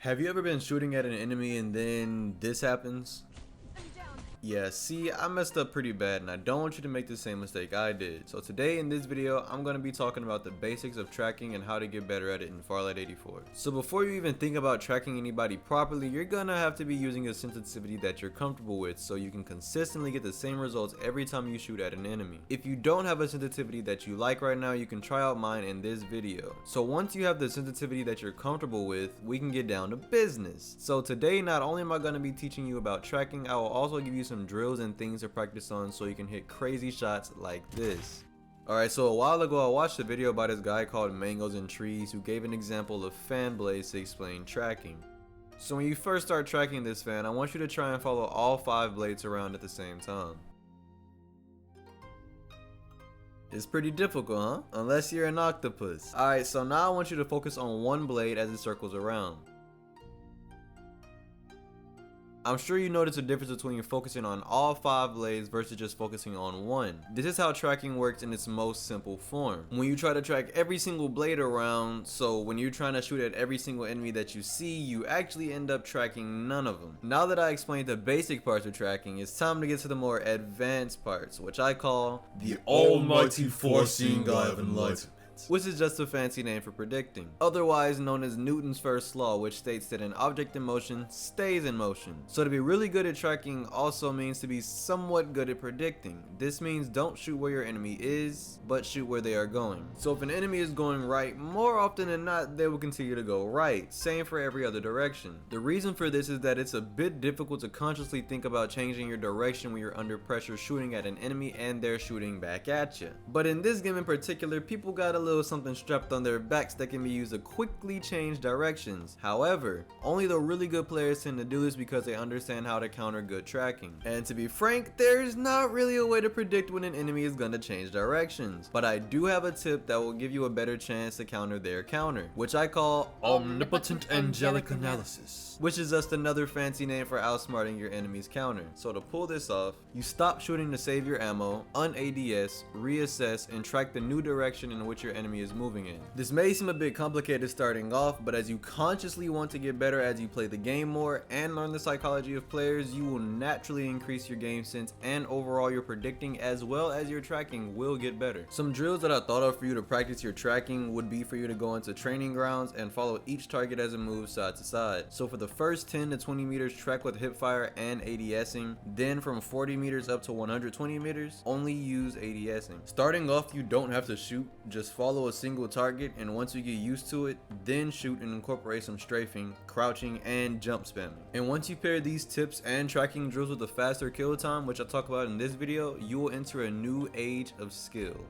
Have you ever been shooting at an enemy and then this happens? Yeah, see, I messed up pretty bad and I don't want you to make the same mistake I did. So today in this video, I'm going to be talking about the basics of tracking and how to get better at it in Farlight 84. So before you even think about tracking anybody properly, you're gonna have to be using a sensitivity that you're comfortable with so you can consistently get the same results every time you shoot at an enemy. If you don't have a sensitivity that you like right now, you can try out mine in this video. So once you have the sensitivity that you're comfortable with, we can get down to business. So today, not only am I going to be teaching you about tracking, I will also give you some drills and things to practice on so you can hit crazy shots like this. Alright, so a while ago I watched a video by this guy called Mangoes and Trees who gave an example of fan blades to explain tracking. So when you first start tracking this fan, I want you to try and follow all 5 blades around at the same time. It's pretty difficult, huh? Unless you're an octopus. Alright, so now I want you to focus on one blade as it circles around. I'm sure you notice a difference between focusing on all 5 blades versus just focusing on one. This is how tracking works in its most simple form. When you try to track every single blade around, so when you're trying to shoot at every single enemy that you see, you actually end up tracking none of them. Now that I explained the basic parts of tracking, it's time to get to the more advanced parts, which I call the almighty foreseeing eye of enlightenment, which is just a fancy name for predicting, otherwise known as Newton's first law, which states that an object in motion stays in motion. So to be really good at tracking also means to be somewhat good at predicting. This means don't shoot where your enemy is, but shoot where they are going. So if an enemy is going right, more often than not they will continue to go right, same for every other direction. The reason for this is that it's a bit difficult to consciously think about changing your direction when you're under pressure shooting at an enemy and they're shooting back at you. But in this game in particular, people got a little something strapped on their backs that can be used to quickly change directions. However, only the really good players tend to do this because they understand how to counter good tracking. And to be frank, there's not really a way to predict when an enemy is going to change directions. But I do have a tip that will give you a better chance to counter their counter, which I call omnipotent angelic analysis, which is just another fancy name for outsmarting your enemy's counter. So to pull this off, you stop shooting to save your ammo, un-ADS, reassess, and track the new direction in which your enemy is moving in. This may seem a bit complicated starting off, but as you consciously want to get better as you play the game more and learn the psychology of players, you will naturally increase your game sense and overall your predicting as well as your tracking will get better. Some drills that I thought of for you to practice your tracking would be for you to go into training grounds and follow each target as it moves side to side. So for the first 10 to 20 meters, track with hipfire and ADSing. Then from 40 meters up to 120 meters, only use ADSing. Starting off, you don't have to shoot, just follow a single target, and once you get used to it, then shoot and incorporate some strafing, crouching, and jump spamming. And once you pair these tips and tracking drills with a faster kill time, which I talk about in this video, you will enter a new age of skill.